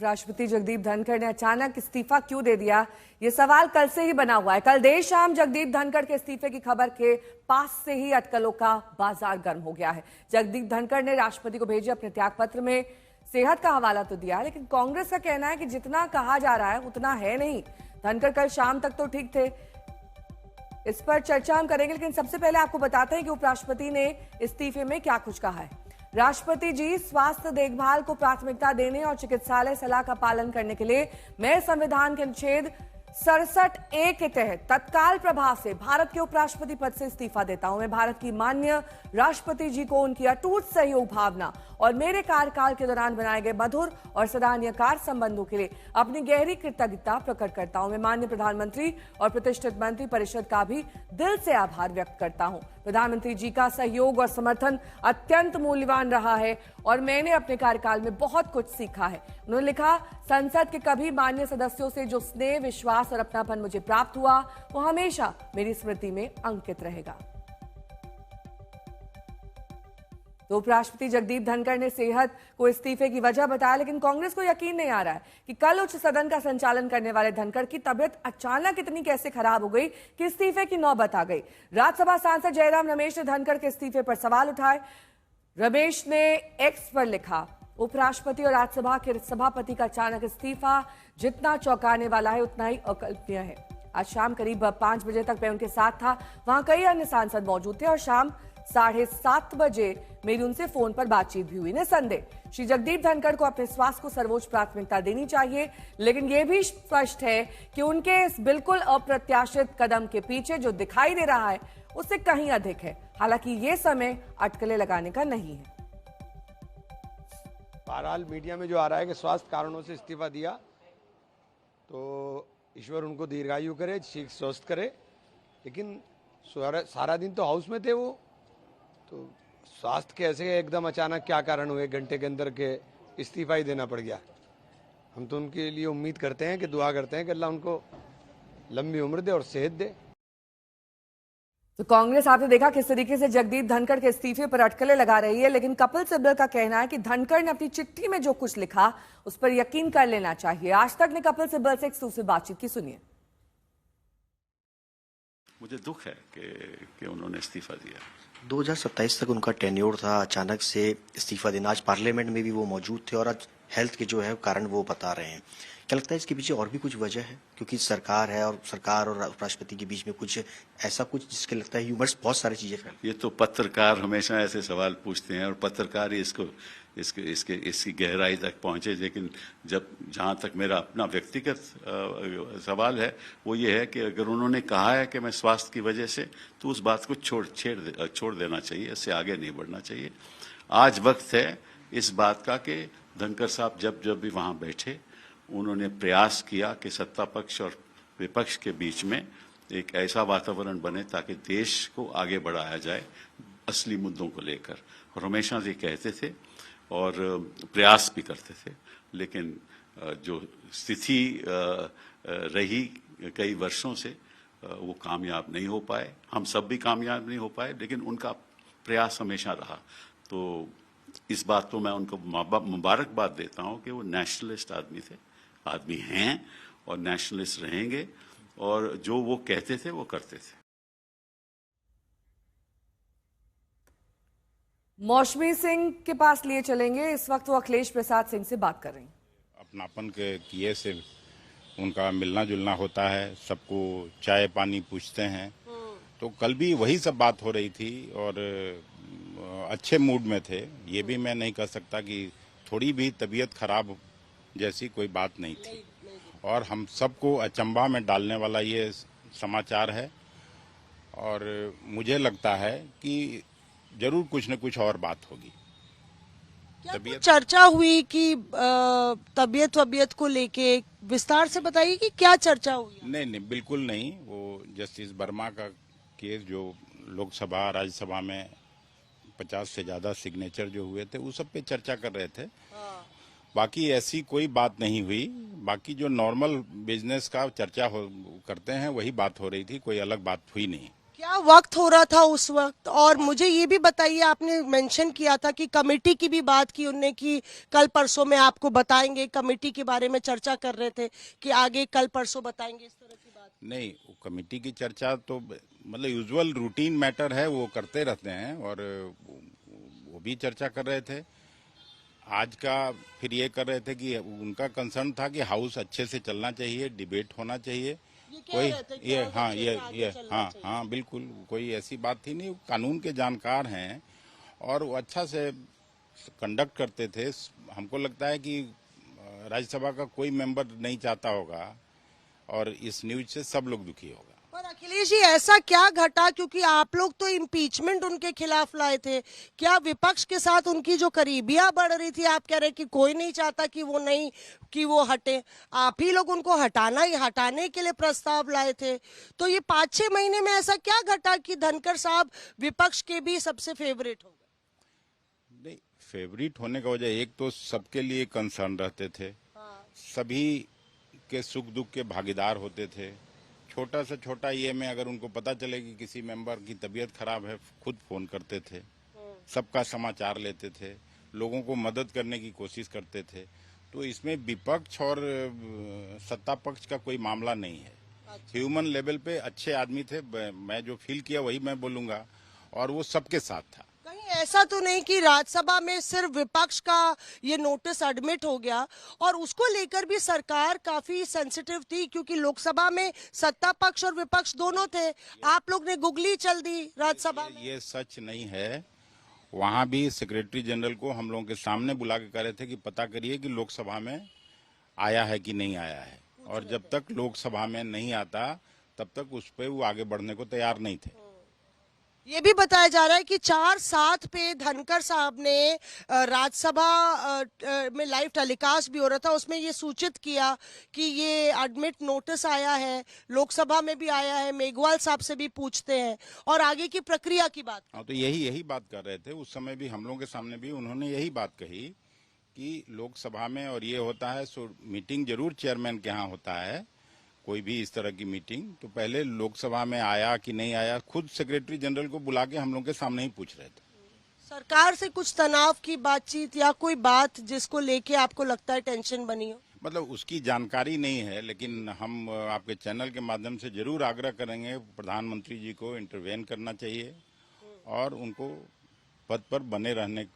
उपराष्ट्रपति जगदीप धनखड़ ने अचानक इस्तीफा क्यों दे दिया, ये सवाल कल से ही बना हुआ है। कल देर शाम जगदीप धनखड़ के इस्तीफे की खबर के पास से ही अटकलों का बाजार गर्म हो गया है। जगदीप धनखड़ ने राष्ट्रपति को भेजे अपने त्यागपत्र में सेहत का हवाला तो दिया, लेकिन कांग्रेस का कहना है कि जितना कहा जा रहा है उतना है नहीं। धनखड़ कल शाम तक तो ठीक थे। इस पर चर्चा हम करेंगे, लेकिन सबसे पहले आपको बताते हैं कि उपराष्ट्रपति ने इस्तीफे में क्या कुछ कहा है। राष्ट्रपति जी, स्वास्थ्य देखभाल को प्राथमिकता देने और चिकित्सालय सलाह का पालन करने के लिए मैं संविधान के अनुच्छेद 67A के तहत तत्काल प्रभाव से भारत के उपराष्ट्रपति पद से इस्तीफा देता हूं। मैं भारत की माननीय राष्ट्रपति जी को उनकी अटूट सहयोग भावना और मेरे कार्यकाल के दौरान बनाए गए मधुर और सराहनीय कार्य संबंधों के लिए अपनी गहरी कृतज्ञता प्रकट करता हूं। मैं माननीय प्रधानमंत्री और प्रतिष्ठित मंत्री परिषद का भी दिल से आभार व्यक्त करता हूं। प्रधानमंत्री जी का सहयोग और समर्थन अत्यंत मूल्यवान रहा है और मैंने अपने कार्यकाल में बहुत कुछ सीखा है। उन्होंने लिखा, संसद के कभी मान्य सदस्यों से जो स्नेह, विश्वास और अपनापन मुझे प्राप्त हुआ वो हमेशा मेरी स्मृति में अंकित रहेगा। तो उपराष्ट्रपति जगदीप धनखड़ ने सेहत को इस्तीफे की वजह बताया, लेकिन कांग्रेस को यकीन नहीं आ रहा है कि कल उच्च सदन का संचालन करने वाले धनखड़ की तबियत अचानक इतनी कैसे खराब हो गई कि इस्तीफे की नौबत आ गई। राज्यसभा सांसद जयराम रमेश ने धनखड़ के इस्तीफे पर सवाल उठाए। रमेश ने एक्स पर लिखा, उपराष्ट्रपति और राज्यसभा के सभापति का अचानक इस्तीफा जितना चौंकाने वाला है उतना ही अकल्पनीय है। आज शाम करीब 5 बजे तक मैं उनके साथ था। वहां कई अन्य सांसद मौजूद थे और शाम 7:30 बजे मेरी उनसे फोन पर बातचीत भी हुई। निसंदेह श्री जगदीप धनखड़ को अपने स्वास्थ्य को सर्वोच्च प्राथमिकता देनी चाहिए, लेकिन यह भी स्पष्ट है कि उनके इस बिल्कुल अप्रत्याशित कदम के पीछे जो दिखाई दे रहा है उससे कहीं अधिक है। हालांकि ये समय अटकलें लगाने का नहीं है। बहरहाल मीडिया में जो आ रहा है कि स्वास्थ्य कारणों से इस्तीफा दिया, तो ईश्वर उनको दीर्घायु करे, ठीक स्वस्थ करे। लेकिन सारा दिन तो हाउस में थे वो, तो स्वास्थ्य कैसे एकदम अचानक क्या कारण हुए घंटे के अंदर के इस्तीफा ही देना पड़ गया। हम तो उनके लिए उम्मीद करते हैं कि दुआ करते हैं कि अल्लाह उनको लंबी उम्र दे और सेहत दे। तो कांग्रेस, आपने देखा किस तरीके से जगदीप धनखड़ के इस्तीफे पर अटकलें लगा रही है, लेकिन कपिल सिब्बल का कहना है कि धनखड़ ने अपनी चिट्ठी में जो कुछ लिखा उस पर यकीन कर लेना चाहिए। आज तक ने कपिल सिब्बल से एक्सक्लूसिव बातचीत की, सुनिए। मुझे दुख है कि उन्होंने इस्तीफा दिया। 2027 तक उनका टेन्योर था, अचानक से इस्तीफा देना। आज पार्लियामेंट में भी वो मौजूद थे और आज हेल्थ के जो है कारण वो बता रहे हैं। क्या लगता है इसके पीछे और भी कुछ वजह है? क्योंकि सरकार है और सरकार और उपराष्ट्रपति के बीच में कुछ ऐसा कुछ जिसके लगता है ह्यूमर्स बहुत सारी चीजें फैल। ये तो पत्रकार हमेशा ऐसे सवाल पूछते हैं और पत्रकार ही इसकी गहराई तक पहुंचे। लेकिन जहां तक मेरा अपना व्यक्तिगत सवाल है वो ये है कि अगर उन्होंने कहा है कि मैं स्वास्थ्य की वजह से, तो उस बात को छोड़ देना चाहिए, इससे आगे नहीं बढ़ना चाहिए। आज वक्त है इस बात का कि धनखड़ साहब जब भी वहां बैठे, उन्होंने प्रयास किया कि सत्ता पक्ष और विपक्ष के बीच में एक ऐसा वातावरण बने ताकि देश को आगे बढ़ाया जाए असली मुद्दों को लेकर। और हमेशा ये कहते थे और प्रयास भी करते थे, लेकिन जो स्थिति रही कई वर्षों से वो कामयाब नहीं हो पाए। हम सब भी कामयाब नहीं हो पाए, लेकिन उनका प्रयास हमेशा रहा। तो इस बात को मैं उनको मुबारकबाद देता हूं कि वो नेशनलिस्ट आदमी हैं और नेशनलिस्ट रहेंगे, और जो वो कहते थे वो करते थे। मौसमी सिंह के पास लिए चलेंगे। इस वक्त वो अखिलेश प्रसाद सिंह से बात कर रही हैं। अपनापन के किए से उनका मिलना जुलना होता है, सबको चाय पानी पूछते हैं। तो कल भी वही सब बात हो रही थी और अच्छे मूड में थे। ये भी मैं नहीं कह सकता कि थोड़ी भी तबीयत खराब जैसी कोई बात नहीं थी। और हम सबको अचंभा में डालने वाला ये समाचार है और मुझे लगता है कि जरूर कुछ न कुछ और बात होगी। क्या चर्चा हुई कि तबीयत को लेके विस्तार से बताइए कि क्या चर्चा हुई? नहीं, बिल्कुल नहीं। वो जस्टिस वर्मा का केस जो लोकसभा राज्यसभा में 50 से ज्यादा सिग्नेचर जो हुए थे उस सब पे चर्चा कर रहे थे। बाकी ऐसी कोई बात नहीं हुई। बाकी जो नॉर्मल बिजनेस का चर्चा करते हैं वही बात हो रही थी, कोई अलग बात हुई नहीं। क्या वक्त हो रहा था उस वक्त? और मुझे ये भी बताइए, आपने मेंशन किया था कि कमेटी की भी बात की उनने कि कल परसों में आपको बताएंगे, कमेटी के बारे में चर्चा कर रहे थे कि आगे कल परसों बताएंगे, इस तरह की बात? नहीं, वो कमेटी की चर्चा तो मतलब यूजुअल रूटीन मैटर है, वो करते रहते हैं और वो भी चर्चा कर रहे थे। आज का फिर ये कर रहे थे कि उनका कंसर्न था कि हाउस अच्छे से चलना चाहिए, डिबेट होना चाहिए। कोई ये हाँ ये हाँ बिल्कुल, कोई ऐसी बात थी नहीं। कानून के जानकार हैं और वो अच्छा से कंडक्ट करते थे। हमको लगता है कि राज्यसभा का कोई मेंबर नहीं चाहता होगा और इस न्यूज से सब लोग दुखी होगा। पर अखिलेश जी, ऐसा क्या घटा? क्योंकि आप लोग तो इम्पीचमेंट उनके खिलाफ लाए थे। क्या विपक्ष के साथ उनकी जो करीबियां बढ़ रही थी? आप कह रहे कि कोई नहीं चाहता कि वो हटे, आप ही लोग उनको हटाने के लिए प्रस्ताव लाए थे। तो ये 5-6 महीने में ऐसा क्या घटा कि धनखड़ साहब विपक्ष के भी सबसे फेवरेट हो गए? नहीं, फेवरेट होने का वजह एक तो सबके लिए कंसर्न रहते थे, सभी के सुख दुख के भागीदार होते थे। छोटा से छोटा ये में अगर उनको पता चले कि किसी मेंबर की तबीयत खराब है, खुद फोन करते थे, सबका समाचार लेते थे, लोगों को मदद करने की कोशिश करते थे। तो इसमें विपक्ष और सत्ता पक्ष का कोई मामला नहीं है। ह्यूमन लेवल पे अच्छे आदमी थे, मैं जो फील किया वही मैं बोलूंगा, और वो सबके साथ था। कहीं ऐसा तो नहीं कि राज्यसभा में सिर्फ विपक्ष का ये नोटिस एडमिट हो गया और उसको लेकर भी सरकार काफी सेंसिटिव थी, क्योंकि लोकसभा में सत्ता पक्ष और विपक्ष दोनों थे। आप लोग ने गुगली चल दी राज्यसभा में। ये सच नहीं है। वहाँ भी सेक्रेटरी जनरल को हम लोगों के सामने बुला के कह रहे थे कि पता करिए कि लोकसभा में आया है कि नहीं आया है, और जब तक लोकसभा में नहीं आता तब तक उस पर वो आगे बढ़ने को तैयार नहीं थे। ये भी बताया जा रहा है कि 4/7 पे धनखड़ साहब ने राज्यसभा में लाइव टेलीकास्ट भी हो रहा था, उसमें ये सूचित किया कि ये एडमिट नोटिस आया है, लोकसभा में भी आया है, मेघवाल साहब से भी पूछते हैं और आगे की प्रक्रिया की बात। हाँ, तो यही बात कर रहे थे। उस समय भी हम लोगों के सामने भी उन्होंने यही बात कही कि लोकसभा में और ये होता है, सो मीटिंग जरूर चेयरमैन के यहाँ होता है, कोई भी इस तरह की मीटिंग, तो पहले लोकसभा में आया कि नहीं आया, खुद सेक्रेटरी जनरल को बुला के हम लोग के सामने ही पूछ रहे थे। सरकार से कुछ तनाव की बातचीत या कोई बात जिसको लेके आपको लगता है टेंशन बनी हो? मतलब उसकी जानकारी नहीं है, लेकिन हम आपके चैनल के माध्यम से जरूर आग्रह करेंगे प्रधानमंत्री जी को इंटरवेन करना चाहिए और उनको पद पर बने रहने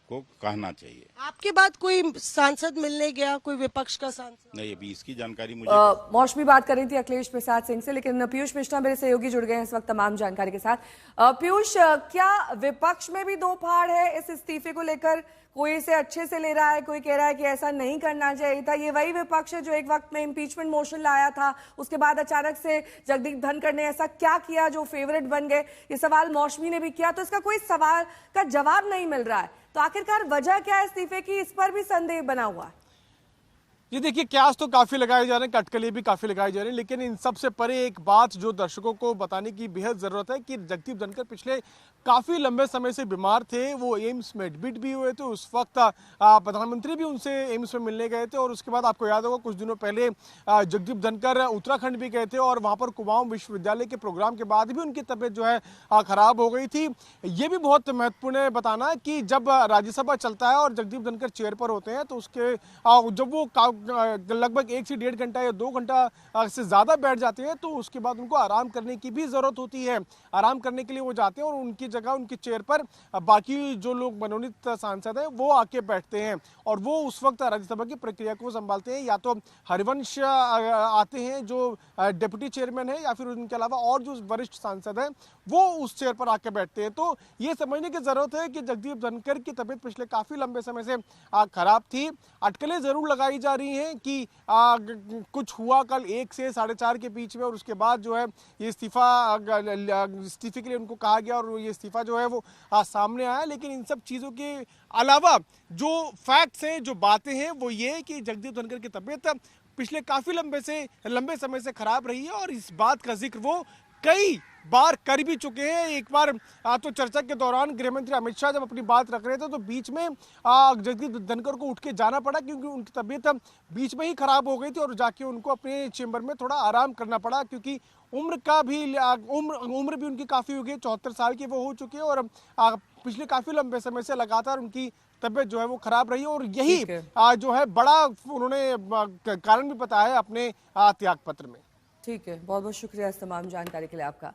को कहना चाहिए। आपके बाद कोई सांसद मिलने गया, कोई विपक्ष का सांसद? नहीं, अभी इसकी जानकारी मुझे मौसमी बात कर रही थी अखिलेश प्रसाद सिंह से, लेकिन पीयूष मिश्रा मेरे सहयोगी जुड़ गए हैं इस वक्त तमाम जानकारी के साथ। पीयूष, क्या विपक्ष में भी दो फाड़ है इस इस्तीफे को लेकर? कोई इसे अच्छे से ले रहा है, कोई कह रहा है कि ऐसा नहीं करना चाहिए था। ये वही विपक्ष है जो एक वक्त में इम्पीचमेंट मोशन लाया था, उसके बाद अचानक से जगदीप धनखड़ ने ऐसा क्या किया जो फेवरेट बन गए? ये सवाल मौसमी ने भी किया, तो इसका कोई सवाल का जवाब नहीं मिल रहा है। तो आखिरकार वजह क्या है इस्तीफे की? इस पर भी संदेह बना हुआ है। ये देखिए, क्यास तो काफी लगाए जा रहे हैं, कटकली भी काफी लगाए जा रहे हैं, लेकिन इन सब से परे एक बात जो दर्शकों को बताने की बेहद जरूरत है कि जगदीप धनखड़ पिछले काफी लंबे समय से बीमार थे। वो एम्स में एडमिट भी हुए थे। उस वक्त प्रधानमंत्री भी उनसे एम्स में मिलने गए थे और उसके बाद आपको याद होगा कुछ दिनों पहले जगदीप धनखड़ उत्तराखंड भी गए थे और वहां पर कुमाऊं विश्वविद्यालय के प्रोग्राम के बाद भी उनकी तबीयत जो है खराब हो गई थी। ये भी बहुत महत्वपूर्ण है बताना कि जब राज्यसभा चलता है और जगदीप धनखड़ चेयर पर होते हैं तो उसके जब वो लगभग 1 से 1.5 घंटा या 2 घंटा से ज्यादा बैठ जाते हैं तो उसके बाद उनको आराम करने की भी जरूरत होती है। आराम करने के लिए वो जाते हैं और उनकी जगह उनकी चेयर पर बाकी जो लोग मनोनीत सांसद हैं वो आके बैठते हैं और वो उस वक्त राज्यसभा की प्रक्रिया को संभालते हैं। या तो हरिवंश आते हैं जो डिप्टी चेयरमैन है, या फिर उनके अलावा और जो वरिष्ठ सांसद हैं वो उस चेयर पर आके बैठते हैं। तो ये समझने की जरूरत है कि जगदीप धनखड़ की तबीयत पिछले काफी लंबे समय से खराब थी। अटकलें जरूर लगाई जा रही हैं कि कुछ हुआ कल 1 से 4:30 के बीच में और उसके बाद जो है ये इस्तीफे के लिए उनको कहा गया और ये इस्तीफा जो है वो सामने आया। लेकिन इन सब चीजों के अलावा जो फैक्ट्स हैं, जो बातें हैं, वो ये कि जगदीप धनखड़ की तबीयत पिछले काफी लंबे समय से खराब रही है और इस बात का जिक्र वो कई बार कर भी चुके हैं। एक बार तो चर्चा के दौरान गृह मंत्री अमित शाह जब अपनी बात रख रहे थे तो बीच में जगदीप धनखड़ को उठ के जाना पड़ा, क्योंकि उनकी तबीयत बीच में ही खराब हो गई थी और जाके उनको अपने चेंबर में थोड़ा आराम करना पड़ा, क्योंकि उम्र भी उनकी काफ़ी हो गई, 74 साल की वो हो चुकी है और पिछले काफ़ी लंबे समय से लगातार उनकी तबीयत जो है वो खराब रही है और यही जो है बड़ा उन्होंने कारण भी बताया है अपने त्याग पत्र में। ठीक है, बहुत बहुत शुक्रिया इस तमाम जानकारी के लिए आपका।